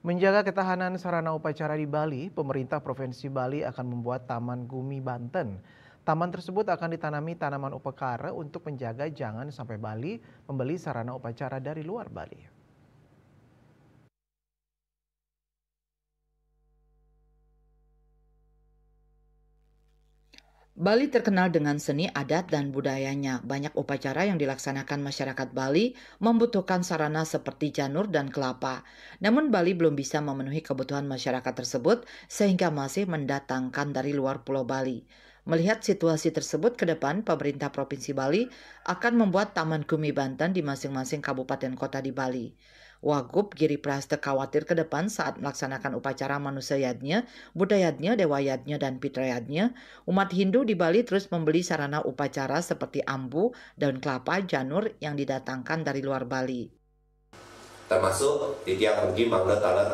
Menjaga ketahanan sarana upacara di Bali, pemerintah Provinsi Bali akan membuat Taman Gumi Banten. Taman tersebut akan ditanami tanaman upekara untuk menjaga jangan sampai Bali membeli sarana upacara dari luar Bali. Bali terkenal dengan seni adat dan budayanya. Banyak upacara yang dilaksanakan masyarakat Bali membutuhkan sarana seperti janur dan kelapa. Namun Bali belum bisa memenuhi kebutuhan masyarakat tersebut sehingga masih mendatangkan dari luar Pulau Bali. Melihat situasi tersebut ke depan, pemerintah Provinsi Bali akan membuat Taman Gumi Banten di masing-masing kabupaten kota di Bali. Wagub Giri Praste khawatir ke depan saat melaksanakan upacara manusayatnya, budayatnya, dewayatnya, dan fitrayatnya, umat Hindu di Bali terus membeli sarana upacara seperti ambu, daun kelapa, janur yang didatangkan dari luar Bali. Termasuk di tiap mungkin mangga taler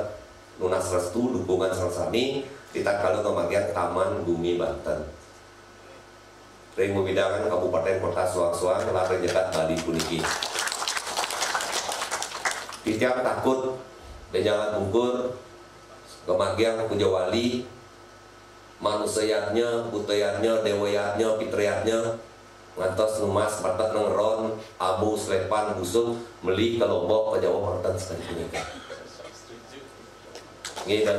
lunas restu dukungan sangsani kita kalau kemagian Taman Gumi Banten. Ring membidangan Kabupaten Kota Suang-Suang telah renyekat Bali puniki. Tiap takut dan jangan mungkur kemagian puja wali manusayatnya, budayatnya, dewayatnya, fitriyatnya ngantos numas patat nengron abu selepan busuk meli ke Lombok ke Jawa Banten sekali punika. Nggih dan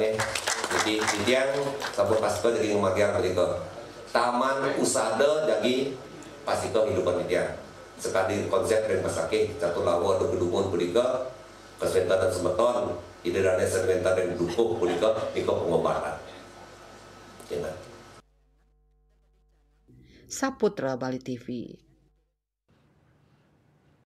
jadi tiang sabut pasca dari kemagian punika. Taman usada jadi pasika hidupan tiang. Sekali konsep dan pasake satu lawa do kedumun punika kesehatan dan semeton ide dan sebentar dan dukung punika nika pengobatan. Jangan. Saputra Bali TV.